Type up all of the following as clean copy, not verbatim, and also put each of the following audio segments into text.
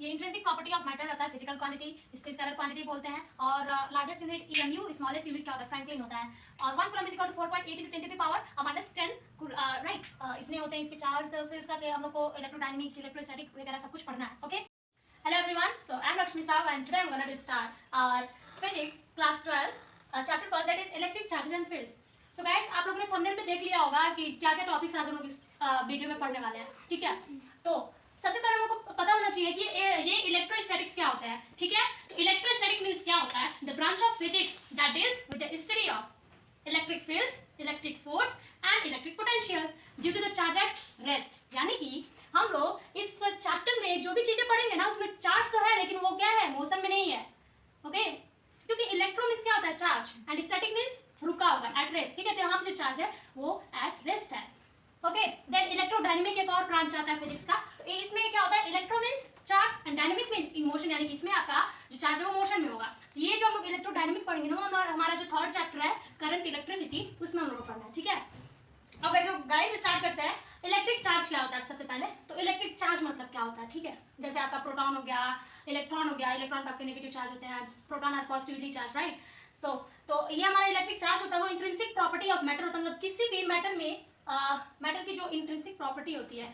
ये intrinsic property of matter होता है, फिजिकल क्वांटिटी, इसको स्केलर क्वांटिटी बोलते हैं। और largest unit EMU, smallest unit क्या होता है, फ्रैंकलिन होता है। और 1 coulomb is equal to 4.8 × 10 to the power -10 right, इतने होते हैं इसके चार्ज। फिर उसका से हम लोग को इलेक्ट्रोडायनेमिक, इलेक्ट्रोस्टैटिक वगैरह सब कुछ पढ़ना है। Okay, hello everyone, so I am Lakshmi Sahu and today I am gonna to start our physics class 12 chapter first, that is electric charges and fields. So guys, आप लोगों ने थंबनेल पे देख लिया होगा कि क्या क्या टॉपिक्स आज हम लोग इस वीडियो में पढ़ने वाले हैं। ठीक है, तो सबसे पहले हम लोग को पता होना चाहिए कि ये इलेक्ट्रोस्टैटिक्स क्या होता है। ठीक है, तो इलेक्ट्रोस्टैटिक मींस क्या होता है, the branch of physics that deals with the study of electric field, electric force and electric potential due to the charge at rest. यानी कि हम लोग इस चैप्टर में जो भी चीजें पढ़ेंगे ना, उसमें चार्ज तो है लेकिन वो क्या है, मोशन में नहीं है। ओके, क्योंकि इलेक्ट्रो मींस क्या होता है, चार्ज, एंड स्टैटिक मींस रुका हुआ, एट रेस्ट। ठीक है, तो यहाँ पे जो चार्ज है वो एट रेस्ट है। ओके, देन इलेक्ट्रोडायनेमिक एक और ब्रांच आता है फिजिक्स का। तो इसमें क्या होता है, electro means charge and dynamic means in motion, यानी कि इसमें आपका जो चार्ज है वो मोशन में होगा। ये जो हम लोग इलेक्ट्रोडायनेमिक पढ़ेंगे ना, वो हमारा जो थर्ड चैप्टर है करंट इलेक्ट्रिसिटी, उसमें हम लोग को पढ़ना है। ठीक है, ओके, सो गाइस स्टार्ट करते हैं। इलेक्ट्रिक चार्ज क्या होता है सबसे पहले, तो इलेक्ट्रिक चार्ज मतलब क्या होता है। ठीक है, जैसे आपका प्रोटॉन हो गया, इलेक्ट्रॉन हो गया, इलेक्ट्रॉन आपके नेगेटिव चार्ज होते हैं, proton are positively charge, right. So तो ये हमारा इलेक्ट्रिक चार्ज होता है, वो इंट्रिंसिक प्रॉपर्टी ऑफ मैटर होता है, मतलब किसी भी मैटर में मैटर की जो इंट्रिंसिक प्रॉपर्टी होती है,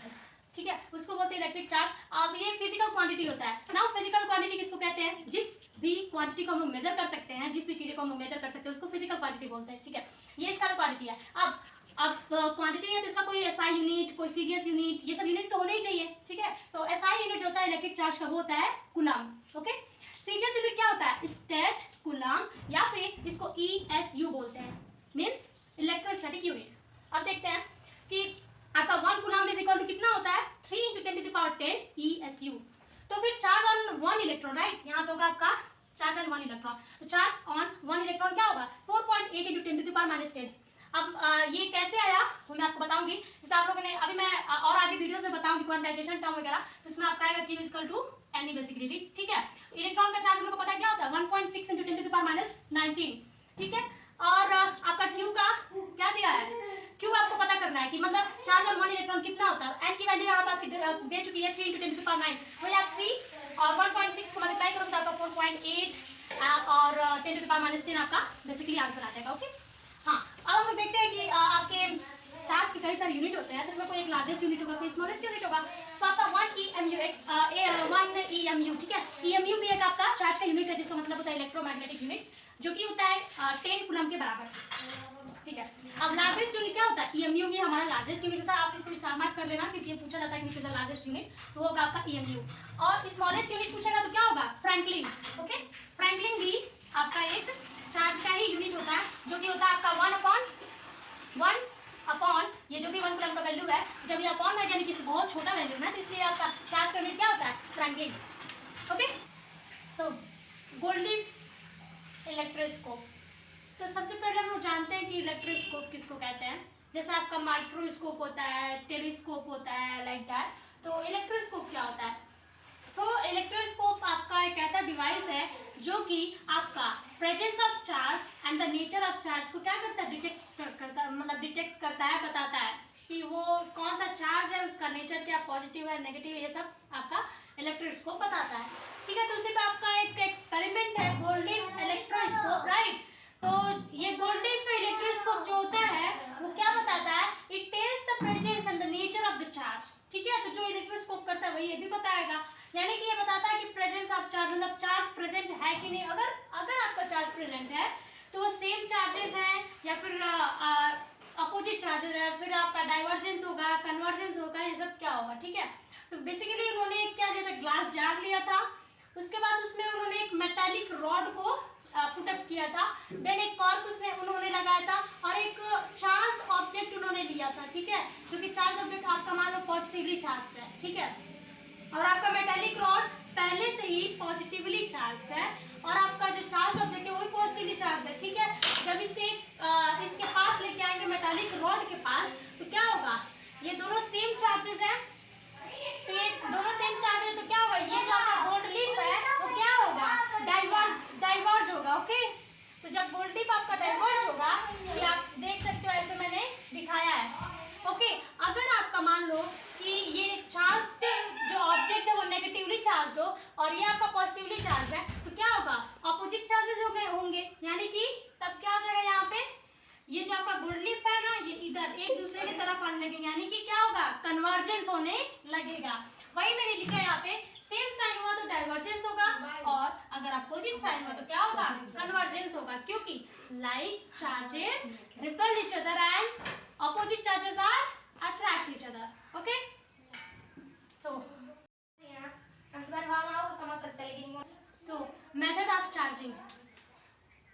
ठीक है, उसको बोलते हैं इलेक्ट्रिक चार्ज। अब ये फिजिकल क्वांटिटी होता है ना। फिजिकल क्वांटिटी किसको कहते हैं, जिस भी क्वांटिटी को हम लोग मेजर कर सकते हैं, जिस भी चीज़ को हम लोग मेजर कर सकते हैं, उसको फिजिकल क्वांटिटी बोलते हैं। ठीक है, ये इसका क्वांटिटी है। अब क्वांटिटी है तो इसका कोई एसआई यूनिट, कोई सीजीएस यूनिट, ये सब यूनिट तो होने ही चाहिए। ठीक है, तो एसआई यूनिट जो होता है इलेक्ट्रिक चार्ज का, वो होता है कूलम। ओके, सीजीएस यूनिट क्या होता है, स्टेट कूलम, या फिर इसको ईएसयू बोलते हैं, मींस इलेक्ट्रोस्टैटिक यूनिट। अब देखते हैं कि आपका 1 कूलम इज इक्वल टू कितना होता है, 3 × 10 to the power 10 ESU। तो फिर चार्ज ऑन 1 इलेक्ट्रॉन, राइट, यहाँ पे होगा आपका चार्ज ऑन 1 इलेक्ट्रॉन। तो चार्ज ऑन 1 इलेक्ट्रॉन क्या होगा, 4.8 × 10 to the power -10। अब ये कैसे आया वो मैं आपको बताऊंगी। जैसे आप लोगों ने अभी मैं और आगे वीडियोस में बताऊंगी क्वांटाइजेशन टर्म वगैरह, तो इसमें आपका आएगा Q equal to N basically. ठीक है, इलेक्ट्रॉन का चार्ज हम लोग को पता है क्या होता है, 1.6 × 10 to the power -19। ठीक है, और आपका Q का क्या दिया है, Q आपको पता करना है कि मतलब चार्ज ऑन 1 इलेक्ट्रॉन कितना होता है। N की वैल्यू यहाँ पर आपकी दे चुकी है 3 × 10 to the power 9। वही आप 3 और 1.6 को मल्टीप्लाई करोगे तो आपका 4.8 और 10 to the power -10 आपका बेसिकली आंसर आ जाएगा। ओके, हाँ, अब हम लोग देखते हैं कि आपके चार्ज के कई सारे यूनिट होते हैं, तो इसमें कोई एक लार्जेस्ट यूनिट होगा, कोई स्मॉलेस्ट यूनिट होगा। तो आपका 1 EMU, ठीक है, EMU भी एक आपका चार्ज का यूनिट है, जिसका मतलब होता है इलेक्ट्रोमैग्नेटिक यूनिट, जो कि होता है 10 कूलम के बराबर। ठीक है, अब लार्जेस्ट यूनिट क्या होता है, EMU ही हमारा लार्जेस्ट यूनिट होता है। आप इसको स्टार मार्क कर लेना, क्योंकि ये पूछा जाता है कि which is the largest unit, तो होगा आपका EMU। और स्मॉलेस्ट यूनिट पूछेगा तो क्या होगा, फ्रैंकलिन। ओके, फ्रैंकलिन भी आपका एक चार्ज का ही यूनिट होता है, जो कि होता है आपका 1 अपॉन ये जो भी 1 कूलम का वैल्यू है, जब ये अपॉन है यानी कि बहुत छोटा वैल्यू है ना, तो इसलिए आपका चार्ज का यूनिट क्या होता है, फ्रैंकलिन। ओके, सो गोल्डलीफ इलेक्ट्रोस्कोप। तो सबसे पहले हम लोग जानते हैं कि इलेक्ट्रोस्कोप किसको कहते हैं। जैसे आपका माइक्रोस्कोप होता है, टेलीस्कोप होता है, लाइक दैट। तो इलेक्ट्रोस्कोप क्या होता है, सो इलेक्ट्रोस्कोप आपका एक ऐसा डिवाइस है जो कि आपका presence of charge and the nature of charge को क्या करता है, डिटेक्ट करता है, बताता है कि वो कौन सा चार्ज है, उसका नेचर क्या, पॉजिटिव है, नेगेटिव, ये सब आपका इलेक्ट्रोस्कोप बताता है। ठीक है, तो उसी पे आपका एक एक्सपेरिमेंट है, गोल्डलीफ इलेक्ट्रोस्कोप, राइट। तो ये गोल्डलीफ इलेक्ट्रोस्कोप जो होता है वो क्या बताता है, it tells the presence and the nature of the charge. ठीक है, तो जो इलेक्ट्रोस्कोप करता है वही ये भी बताएगा, यानी कि ये बताता है कि प्रेजेंस ऑफ चार्ज, मतलब चार्ज प्रेजेंट है कि नहीं। अगर आपका चार्ज प्रेजेंट है तो वो सेम चार्जेस हैं या फिर अपोजिट चार्जेस है, फिर आपका डाइवर्जेंस होगा, कन्वर्जेंस होगा, ये सब क्या होगा। ठीक है, तो बेसिकली उन्होंने क्या लिया था, ग्लास जार लिया था, उसके बाद उसमें उन्होंने एक मेटालिक रॉड को पुटअप किया था, देन एक कॉर्क उसमें उन्होंने लगाया था, और एक चार्ज ऑब्जेक्ट उन्होंने लिया था। ठीक है, जो कि चार्ज ऑब्जेक्ट आपका मान लो पॉजिटिवली चार्ज है। ठीक है, और आपका मेटालिक रॉड पहले से ही पॉजिटिवली चार्ज्ड है, और आपका जो चार्ज ऑब्जेक्ट है वो भी पॉजिटिवली चार्ज है। ठीक है, जब इसके पास लेके आएंगे मेटालिक रॉड के पास, तो क्या होगा, ये दोनों सेम चार्जेस हैं, तो ये दोनों सेम चार्ज है, तो क्या होगा, ये जो आपका गोल्डलीफ है वो क्या होगा, डाइवर्ज होगा। ओके, तो जब गोल्डलीफ आपका डाइवर्ज होगा, ये आप देख सकते हो, ऐसे मैंने दिखाया है। ओके, अगर आपका मान लो कि ये चार्ज जो ऑब्जेक्ट है वो नेगेटिवली चार्ज हो और ये आपका पॉजिटिवली चार्ज है, तो क्या होगा, ऑपोजिट चार्जेस हो गए होंगे, यानी कि तब क्या हो जाएगा, यहाँ पे ये जो आपका गुड लीफ है ना, ये इधर एक दूसरे की तरफ आने लगेंगे, यानी कि क्या होगा, कन्वर्जेंस होने लगेगा। वही मैंने लिखा है यहाँ पे, सेम साइन हुआ तो डाइवर्जेंस होगा, और अगर अपोजिट साइन हुआ तो क्या होगा, कन्वर्जेंस होगा, क्योंकि like charges repel each other and opposite charges are attract each other. Okay, so समझ सकते हैं, लेकिन तो मेथड ऑफ चार्जिंग,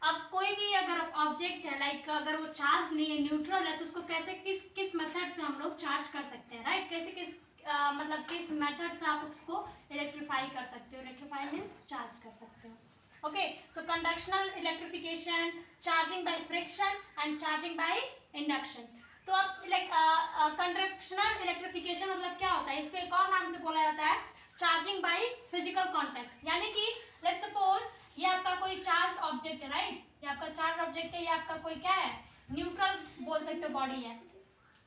अब कोई भी अगर ऑब्जेक्ट है, लाइक अगर वो चार्ज नहीं है, न्यूट्रल है, तो उसको कैसे किस मेथड से हम लोग चार्ज कर सकते हैं, राइट, कैसे मतलब किस मेथड से आप उसको इलेक्ट्रीफाई कर सकते हो, इलेक्ट्रीफाई मीन्स चार्ज कर सकते हो। Okay, so conductional electrification, charging by friction and charging by induction. तो अब कंडक्शनल इलेक्ट्रिफिकेशन मतलब क्या होता है, इसको एक और नाम से बोला जाता है चार्जिंग बाय फिजिकल कॉन्टैक्ट, यानी कि लेट्स सपोज ये आपका कोई चार्ज ऑब्जेक्ट है, राइट, ये आपका चार्ज ऑब्जेक्ट है, ये आपका कोई क्या है, न्यूट्रल बोल सकते हो बॉडी है।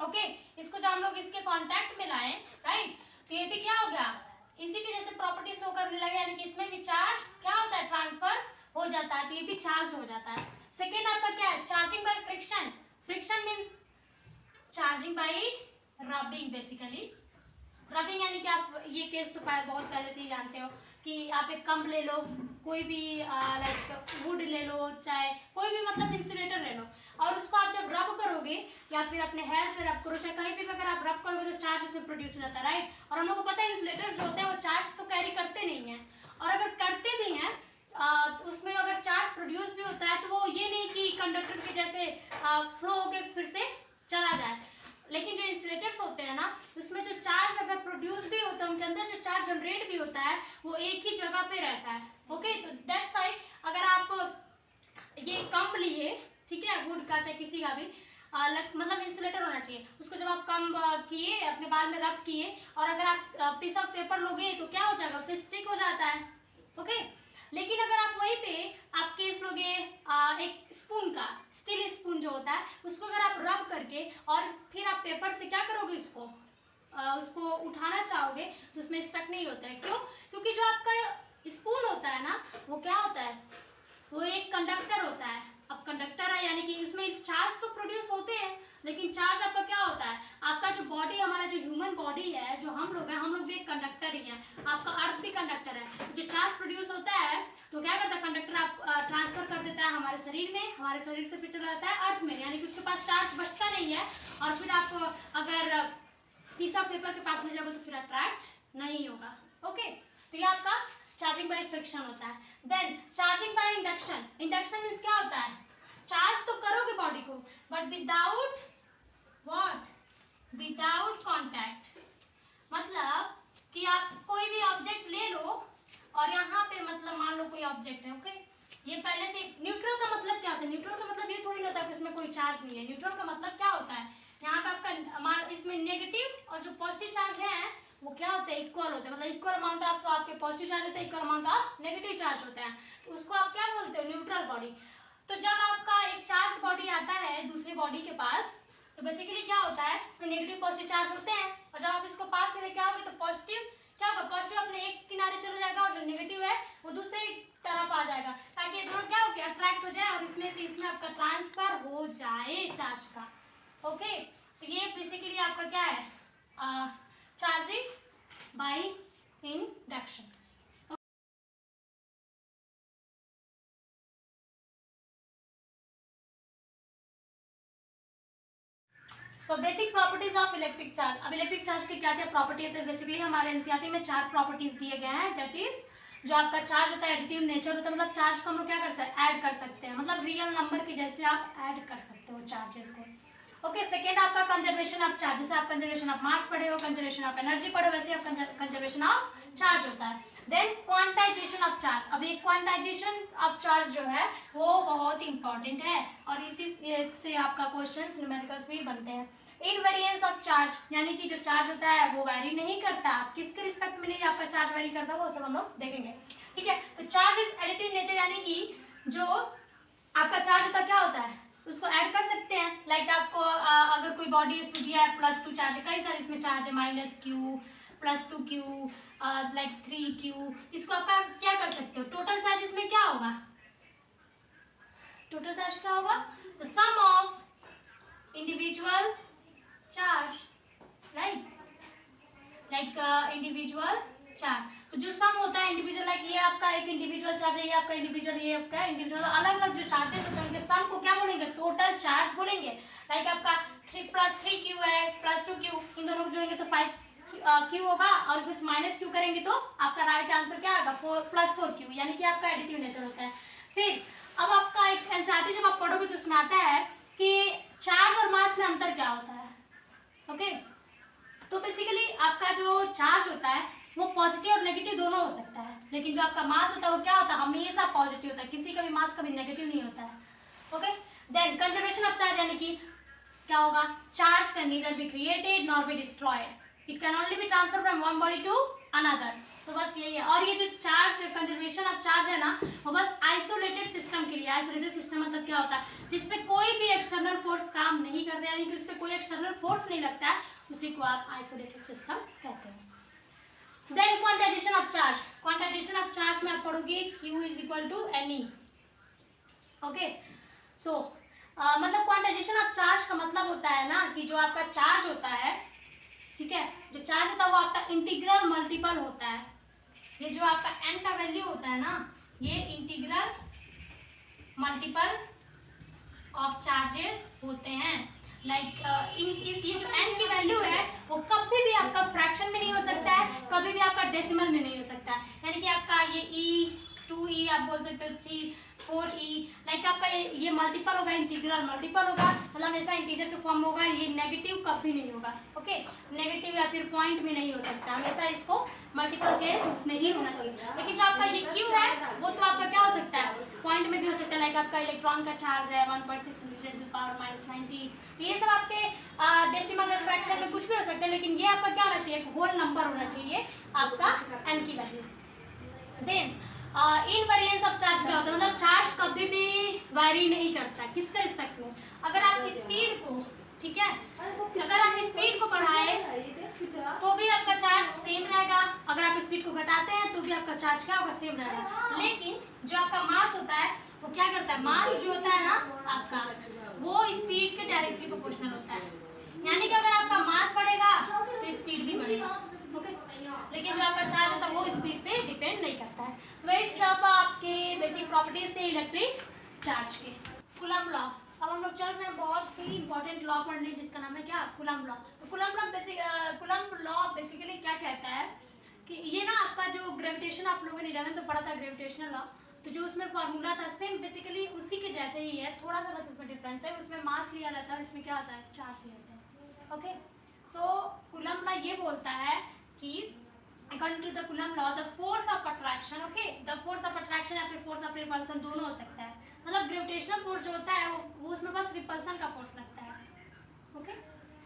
ओके, इसको जब हम लोग इसके कांटेक्ट में लाए, राइट, तो ये भी क्या हो गया, इसी की जैसे प्रॉपर्टी शो करने लगे, यानी कि इसमें भी चार्ज क्या होता है, ट्रांसफर हो जाता है, तो ये भी चार्ज हो जाता है। सेकेंड आपका क्या है, charging by friction. Friction means charging by rubbing, basically rubbing, यानी कि आप ये केस तो बहुत पहले से ही जानते हो कि आप एक कम्ब ले लो, कोई भी लाइक वुड ले लो, चाहे कोई भी मतलब इंसुलेटर ले लो, और उसको आप जब रब करोगे या फिर अपने हेयर से रब करो, चाहे कहीं भी अगर आप रब करोगे तो चार्ज उसमें प्रोड्यूस हो जाता है, राइट। और हम लोग को पता है इंसुलेटर जो होते हैं वो चार्ज तो कैरी करते नहीं हैं, और अगर करते भी हैं उसमें अगर चार्ज प्रोड्यूस भी होता है तो वो ये नहीं कि कंडक्टर के जैसे फ्लो होके फिर से चला जाए, लेकिन जो इंसुलेटर्स होते हैं ना, उसमें जो चार्ज अगर प्रोड्यूस भी होता है, उनके अंदर जो चार्ज जनरेट भी होता है वो एक ही जगह पे रहता है। ओके, तो दैट्स वाई अगर आप ये कम्ब लिए, ठीक है, वुड का चाहे किसी का भी मतलब इंसुलेटर होना चाहिए, उसको जब आप कम्ब किए, अपने बाल में रब किए, और अगर आप पीस ऑफ पेपर लोगे तो क्या हो जाएगा, उससे स्टिक हो जाता है। ओके, लेकिन अगर आप वहीं पे आप केस लोगे एक स्पून का, स्टील स्पून जो होता है, उसको अगर आप रब करके और फिर आप पेपर से क्या करोगे, उसको उठाना चाहोगे तो उसमें स्टक नहीं होता है। क्यों? क्योंकि जो आपका स्पून होता है ना, वो क्या होता है, वो एक कंडक्टर होता है। अब कंडक्टर है यानी कि उसमें चार्ज तो प्रोड्यूस होते हैं, लेकिन चार्ज आपका क्या होता है, आपका जो बॉडी, हमारा जो ह्यूमन बॉडी है, जो हम लोग हैं, हम लोग भी एक कंडक्टर ही हैं, आपका अर्थ भी कंडक्टर है। जो चार्ज प्रोड्यूस होता है तो क्या करता है, कंडक्टर आप ट्रांसफर कर देता है हमारे शरीर में, हमारे शरीर से फिर चला जाता है अर्थ में, यानी कि उसके पास चार्ज बचता नहीं है, और फिर आप अगर पीस ऑफ पेपर के पास ले जाओगे तो फिर अट्रैक्ट नहीं होगा। ओके, तो ये आपका चार्जिंग बाय फ्रिक्शन होता है। Then charging by induction. Induction means क्या होता है, चार्ज तो करोगे बॉडी को but without what, without contact. मतलब कि आप कोई भी ऑब्जेक्ट ले लो और यहाँ पे मतलब मान लो कोई ऑब्जेक्ट है, ओके, ये पहले से न्यूट्रल का मतलब क्या होता है, न्यूट्रल का मतलब ये थोड़ी होता है कि इसमें कोई चार्ज नहीं है। न्यूट्रल का मतलब क्या होता है, यहाँ पे आपका इसमें नेगेटिव और जो पॉजिटिव चार्ज है वो क्या होते हैं, इक्वल होते हैं, मतलब इक्वल अमाउंट ऑफ आपके पॉजिटिव चार्ज होते हैं, equal amount of negative charge होते हैं, तो उसको आप क्या बोलते हो, न्यूट्रल बॉडी। तो जब आपका एक चार्ज बॉडी आता है दूसरी बॉडी के पास, तो बेसिकली क्या होता है, इसमें नेगेटिव पॉजिटिव चार्ज होते हैं, और जब आप इसको पास में लेके आओगे तो पॉजिटिव क्या होगा, पॉजिटिव अपने एक किनारे चला जाएगा और जो नेगेटिव है वो दूसरे तरफ आ जाएगा, ताकि ये दोनों क्या हो गया, अट्रैक्ट हो जाए और इसमें से इसमें आपका ट्रांसफर हो जाए चार्ज का। ओके, तो ये बेसिकली आपका क्या है, charging by induction. So basic properties of electric charge. अब इलेक्ट्रिक चार्ज की क्या क्या प्रॉपर्टी है, तो बेसिकली हमारे एनसीईआरटी में 4 प्रॉपर्टीज दिए गए हैं। दैट इज जो आपका चार्ज होता है एडिटिव नेचर होता है, मतलब चार्ज को हम लोग क्या कर सकते हैं, ऐड कर सकते हैं, मतलब रियल नंबर के जैसे आप ऐड कर सकते हो चार्जेस को। ओके, सेकेंड आपका कंजर्वेशन ऑफ चार्ज, जैसे आप कंजर्वेशन ऑफ मास पढ़े हो, कंजर्वेशन ऑफ एनर्जी पढ़े हो, वैसे आप कंजर्वेशन ऑफ चार्ज होता है। Then quantisation of charge. अब ये क्वांटाइजेशन ऑफ चार्ज जो है वो बहुत इंपॉर्टेंट है, और इसी से आपका क्वेश्चन न्यूमेरिकल्स भी बनते हैं। इनवेरिएंस ऑफ चार्ज, यानी कि जो चार्ज होता है वो वैरी नहीं करता, किसके रिस्पेक्ट में नहीं आपका चार्ज वैरी करता, वो सब हम लोग देखेंगे। ठीक है, तो चार्ज इज एडिटिव नेचर, यानी कि जो आपका चार्ज होता है क्या होता है, उसको ऐड कर सकते हैं। लाइक आपको अगर कोई बॉडी इसको दिया है +2 चार्ज है, कई सारे इसमें चार्ज है, -Q, +2q लाइक 3q, इसको आपका क्या कर सकते हो, टोटल चार्ज इसमें क्या होगा, टोटल चार्ज क्या होगा, the sum of individual charge, right, like individual charge. तो जो सम होता है इंडिविजुअल, लाइक ये आपका एक इंडिविजुअल चार्ज है, ये आपका इंडिविजुअल, ये आपका इंडिविजुअल, अलग अलग जो चार्जेस होते हैं उनके सम को क्या बोलेंगे, टोटल चार्ज बोलेंगे। लाइक आपका 3 + 3q है, +2q, इन दोनों को जोड़ेंगे तो 5q होगा, और उसमें -q करेंगे तो आपका राइट आंसर क्या आएगा, 4 + 4q, यानी कि आपका एडिटिव नेचर होता है। फिर अब आपका एक एनसीईआरटी जब आप पढ़ोगे तो उसमें आता है कि चार्ज और मास में अंतर क्या होता है। ओके, तो बेसिकली आपका जो चार्ज होता है वो पॉजिटिव और नेगेटिव दोनों हो सकता है, लेकिन जो आपका मास होता है वो क्या होता है, हमेशा पॉजिटिव होता है, किसी का भी मास कभी नेगेटिव नहीं होता है। Okay, then conservation of charge, यानी कि क्या होगा, charge can neither be created nor be destroyed, it can only be transfer from one body to another. तो बस यही है। और ये जो चार्ज कंजर्वेशन ऑफ चार्ज है ना, वो बस आइसोलेटेड सिस्टम के लिए, आइसोलेटेड सिस्टम मतलब क्या होता है, जिसपे कोई भी एक्सटर्नल फोर्स काम नहीं करता है, यानी कि उस पर कोई एक्सटर्नल फोर्स नहीं लगता है, उसी को आप आइसोलेटेड सिस्टम कहते हैं। Then quantisation of charge, quantisation of charge में आप पढ़ोगे Q = Ne। ओके, सो मतलब क्वांटाइजेशन ऑफ चार्ज का मतलब होता है ना कि जो आपका चार्ज होता है, ठीक है, जो चार्ज होता है वो आपका इंटीग्रल मल्टीपल होता है। ये जो आपका n का वैल्यू होता है ना, ये इंटीग्रल मल्टीपल ऑफ चार्जेस होते हैं। लाइक इस ये जो n की वैल्यू है वो कभी भी आपका फ्रैक्शन में नहीं हो सकता है, कभी भी आपका डेसिमल में नहीं हो सकता है, यानी कि आपका ये e 2e आप बोल सकते हो 3 4e, लाइक आपका ये मल्टीपल होगा, इंटीग्रल मल्टीपल होगा, मतलब हमेशा इंटीजर के फॉर्म होगा, ये नेगेटिव कभी नहीं होगा। ओके, नेगेटिव या फिर पॉइंट में नहीं हो सकता, हमेशा इसको मल्टीपल के में ही होना चाहिए। लेकिन जो आपका ये Q है वो तो आपका क्या हो सकता है, पॉइंट में भी हो सकता है, लाइक आपका इलेक्ट्रॉन का चार्ज है 1.6 × 10⁻⁻⁹ ये सब आपके डेसिमल में फ्रैक्शन में कुछ भी हो सकता है, लेकिन ये आपका क्या होना चाहिए, एक होल नंबर होना चाहिए आपका n की value. Then invariance of charge क्या होता है, मतलब चार्ज कभी भी वेरी नहीं करता है, किसके रिस्पेक्ट में, अगर आप स्पीड को, ठीक है, अगर आप स्पीड को बढ़ाए तो भी आपका चार्ज सेम रहेगा, अगर आप स्पीड को घटाते हैं तो भी आपका चार्ज क्या होगा, सेम रहेगा। लेकिन जो आपका मास होता है वो क्या करता है, मास जो होता है ना आपका, वो स्पीड के डायरेक्टली प्रोपोर्शनल होता है, यानी कि अगर आपका मास बढ़ेगा तो स्पीड भी बढ़ेगा। ओके, लेकिन जो आपका चार्ज होता है वो स्पीड पे डिपेंड नहीं करता है। वही सब आपके बेसिक प्रॉपर्टीज थे इलेक्ट्रिक चार्ज के। कूलम्ब लॉ, अब हम लोग चल रहे हैं बहुत ही इंपॉर्टेंट लॉ पढ़ने, जिसका नाम है क्या, कूलम्ब लॉ। तो कूलम्ब लॉ बेसिकली क्या कहता है कि ये ना आपका जो ग्रेविटेशन आप लोगों ने 11th में पढ़ा था, ग्रेविटेशनल लॉ, तो जो उसमें फार्मूला था सेम बेसिकली उसी के जैसे ही है, थोड़ा सा बस इसमें डिफरेंस है, उसमें मास लिया रहता है, इसमें क्या आता है, चार्ज लेते हैं। ओके, सो कूलम्ब लॉ ये बोलता है कि according to the Coulomb law the force of attraction, okay, the force of attraction या फिर force of repulsion दोनों हो सकता है, मतलब ग्रेविटेशनल फोर्स जो होता है वो उसमें बस रिपल्सन का फोर्स लगता है। ओके,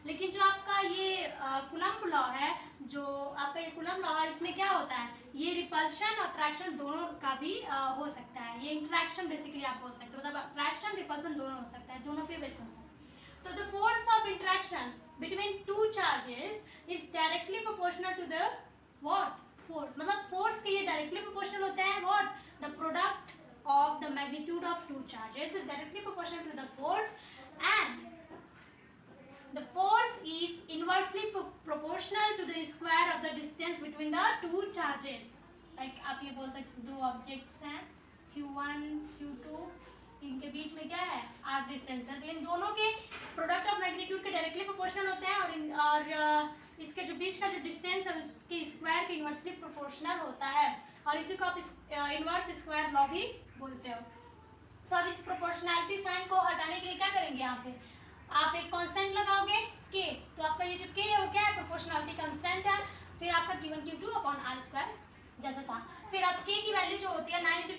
लेकिन जो आपका ये कूलम्ब लॉ है, जो आपका ये कूलम्ब लॉ है, इसमें क्या होता है, ये रिपल्शन और अट्रैक्शन दोनों का भी हो सकता है, ये इंट्रैक्शन बेसिकली आप बोल सकते हो, मतलब अट्रैक्शन रिपल्सन दोनों हो सकता है, दोनों पे बेस होता है। तो the force of interaction between two charges is directly proportional to the what, force, मतलब फोर्स के ये डायरेक्टली प्रोपोर्शनल होते हैं, what, the product of the magnitude of two charges is directly proportional to the force, and the force is inversely proportional to the square of the distance between the two charges. Like आप ये बोल सकते, दो objects हैं Q1 Q2, इनके बीच में क्या है, r डिस्टेंस है, तो इन दोनों के प्रोडक्ट ऑफ मैग्नीट्यूड के डायरेक्टली प्रोपोर्शनल होते हैं, और इसके जो बीच का जो डिस्टेंस है उसके स्क्वायर के इन्वर्सली प्रोपोर्शनल होता है, और इसी को आप इन्वर्स स्क्वायर लॉ भी बोलते हो। तो अब इस प्रोपोर्शनैलिटी साइन को हटाने के लिए क्या करेंगे, यहाँ पे आप एक कांस्टेंट लगाओगे k, तो आपका ये जो k है वो क्या है, प्रोपोर्शनैलिटी कांस्टेंट है, फिर आपका Q1 Q2 अपॉन r² जैसा था, फिर अब k की वैल्यू जो होती है 9 ×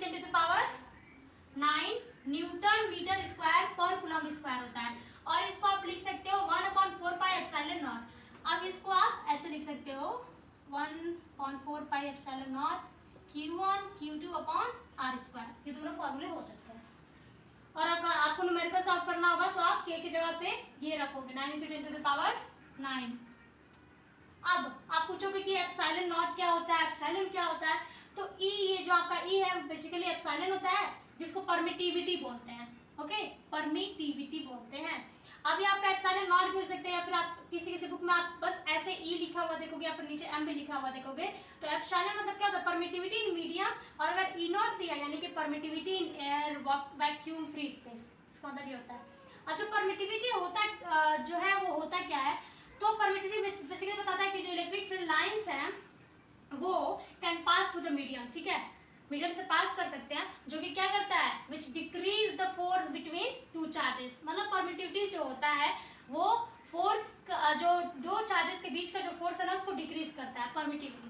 10⁻⁹ न्यूटन मीटर स्क्वायर पर कूलम्ब स्क्वायर होता है, और इसको आप लिख सकते हो 1/4πε0। अब इसको आप ऐसे लिख सकते हो 1/4πε0 Q1 Q2 अपॉन r², ये दोनों फॉर्मूले हो सकते हैं। और अगर आपको न्यूमेरिकल सॉल्व करना होगा तो आप k की जगह पे ये रखोगे 9 × 10⁻⁹, अब आप पूछोगे कि एप्सिलॉन नॉट क्या होता है, एप्सिलॉन क्या होता है, तो ई, ये जो आपका ई है बेसिकली एप्सिलॉन होता है जिसको परमिटिविटी बोलते हैं। ओके, परमिटिविटी बोलते हैं। अभी आपका एप्सिलॉन नॉट भी हो सकते हैं, या फिर आप किसी किसी बुक में आप बस ऐसे ई लिखा हुआ देखोगे या फिर नीचे एम भी लिखा हुआ देखोगे। तो एप्सिलॉन मतलब क्या होता है, परमिटिविटी इन मीडियम, और अगर ई नॉट दिया यानी कि permittivity in air, vacuum, free space, इसका मतलब ये होता है। और जो परमिटिविटी होता है जो है वो होता क्या है, तो परमिटिविटी बेसिकली बताता है कि जो इलेक्ट्रिक फील्ड लाइंस हैं वो can pass through the medium, ठीक है, मीडियम से पास कर सकते हैं, जो कि क्या करता है, which decrease the force between two charges. मतलब परमिटिविटी जो होता है वो फोर्स जो दो चार्जेस के बीच का जो फोर्स है ना उसको डिक्रीज करता है, परमिटिविटी।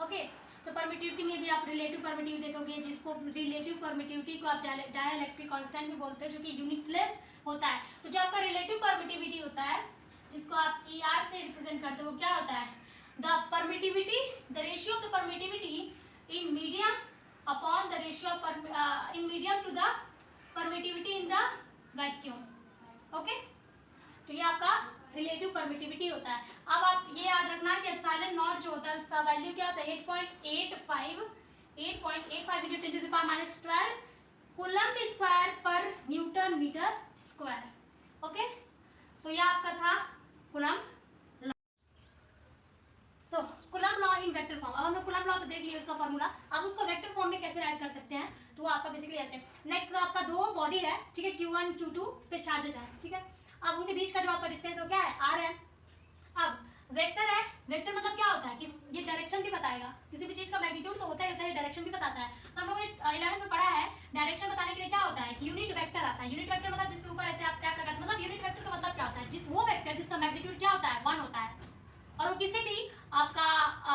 ओके, सो परमिटिविटी में भी आप रिलेटिव परमिटिविटी देखोगे, जिसको रिलेटिव परमिटिविटी को आप डाइलेक्ट्रिक कांस्टेंट भी बोलते हैं, जो कि यूनिटलेस होता है। तो जो आपका रिलेटिव परमिटिविटी होता है जिसको आप ई आर से रिप्रेजेंट करते हो, क्या होता है, the permittivity, the ratio of the permittivity in medium upon the ratio of in medium to the permittivity in the vacuum. Okay, तो ये आपका रिलेटिव परमिटिविटी होता है। अब आप ये याद रखना कि एप्सिलॉन नॉट जो होता है उसका वैल्यू क्या होता है, 8.85 into 10 to the power minus 12 coulomb square पर न्यूटन मीटर स्क्वायर। ओके, सो ये आपका था coulomb. So coulomb law in vector form. अब हमने कूलम्ब लॉ तो देख लिया उसका फॉर्मूला, अब उसको वेक्टर फॉर्म में कैसे राइट कर सकते हैं, तो वो आपका बेसिकली ऐसे, नेक्स्ट आपका दो बॉडी है, ठीक है, Q1 Q2, उस पे चार्जेस हैं, ठीक है। अब उनके बीच का जो आपका डिस्टेंस हो क्या है, R है। अब वेक्टर है, वेक्टर मतलब क्या होता है कि ये डायरेक्शन भी बताएगा, किसी भी चीज का मैग्नीट्यूड तो होता ही होता है, डायरेक्शन भी बताता है। तो हम लोगों ने 11th में पढ़ा है, डायरेक्शन बताने के लिए क्या होता है कि यूनिट वेक्टर आता है। यूनिट वेक्टर मतलब जिसके ऊपर ऐसे आप टैप लगाते, मतलब यूनिट वेक्टर का मतलब क्या होता है, जिस वो वेक्टर जिसका मैग्नीट्यूड क्या होता है, 1 होता है, और वो किसी भी आपका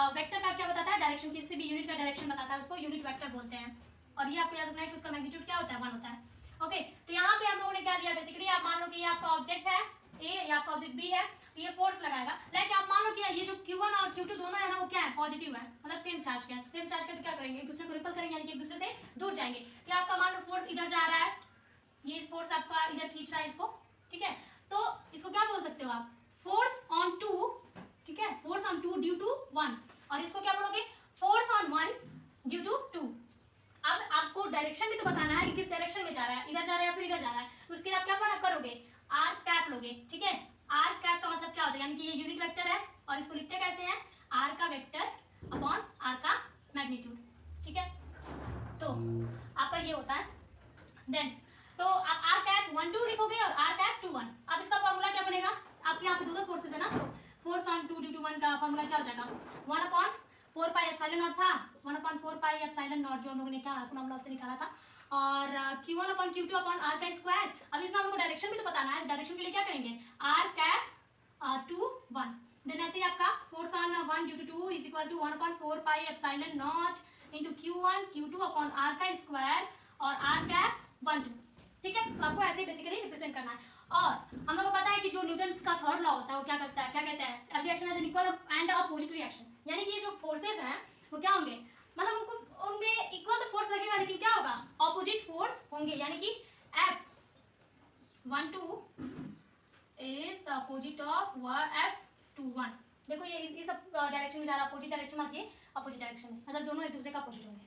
वेक्टर का क्या बताता है, डायरेक्शन, किसी भी यूनिट का डायरेक्शन बताता है, उसको यूनिट वेक्टर बोलते हैं। और ये आपको याद रखना है कि उसका मैग्नीट्यूड क्या होता है, 1 होता है। ओके, तो यहाँ पे हम लोगों ने क्या लिया, बेसिकली आप मान लो कि ये आपका ऑब्जेक्ट है ए, या आपका ऑब्जेक्ट बी है, तो ये फोर्स लगाएगा। लाइक आप मान लो कि ये जो Q1 और Q2 दोनों है ना वो क्या है, पॉजिटिव है, मतलब सेम चार्ज के हैं। सेम चार्ज के तो क्या करेंगे, एक दूसरे को रिपल करेंगे, यानी कि एक दूसरे से दूर जाएंगे। तो आपका मान लो फोर्स इधर जा रहा है, ये इस फोर्स आपका इधर खींच रहा है इसको, ठीक है, तो इसको क्या बोल सकते हो आप, फोर्स ऑन 2, ठीक है, फोर्स ऑन 2 ड्यू टू 1, और इसको क्या बोलोगे, फोर्स ऑन 1 ड्यू टू 2। अब आपको डायरेक्शन भी तो बताना है कि किस डायरेक्शन में जा रहा है, इधर जा रहा है या फिर इधर जा रहा है, तो उसके लिए आप क्या करोगे, आर कैप लोगे, ठीक है। आर कैप का मतलब क्या होता है, यानी कि ये यूनिट वेक्टर है, और इसको लिखते कैसे हैं, आर का वेक्टर अपॉन आर का मैग्नीट्यूड, ठीक है। तो आपका ये होता है, देन तो आप आर कैप 1 2 लिखोगे और आर कैप 2 1। अब इसका फॉर्मूला क्या बनेगा, आपके यहाँ पे दो फोर्सेस है ना, तो फोर्स ऑन 2 ड्यू टू 1 का फॉर्मूला क्या हो जाएगा, 1/4 पाई एप्सिलॉन नॉट था, 1/4 पाई एप्सिलॉन नॉट जो हम लोगों ने क्या कूलम्ब लॉ से निकाला था, और Q1/Q2/r का स्क्वायर। अब इसमें हम लोग को डायरेक्शन भी तो बताना है, डायरेक्शन के लिए क्या करेंगे, आर कैप 2 1। देन ऐसे ही आपका force on 1 due to 2 is equal to 1/4 pi epsilon naught into Q1 Q2/r का स्क्वायर और आर कैप 1 2, ठीक है। तो आपको ऐसे बेसिकली रिप्रेजेंट करना है। और हम लोग को पता है कि जो न्यूटन का थर्ड लॉ होता है वो क्या करता है, क्या कहते हैं, every reaction has an equal and opposite reaction, यानी कि ये जो फोर्सेस हैं वो क्या होंगे, मतलब उनको उनमें इक्वल तो फोर्स लगेगा, लेकिन क्या होगा, ऑपोजिट फोर्स होंगे, यानी कि F12 is the opposite of F21। देखो ये इस डायरेक्शन में जा रहा है, अपोजिट डायरेक्शन में, ये अपोजिट डायरेक्शन में, मतलब दोनों एक दूसरे का अपोजिट होंगे।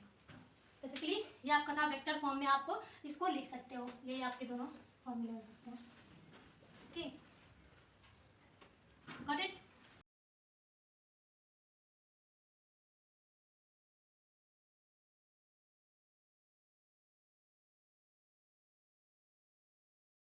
बेसिकली ये आपका था वेक्टर फॉर्म में आप इसको लिख सकते हो, ये आपके दोनों फॉर्मूले हो सकते हैं, ओके, गॉट इट।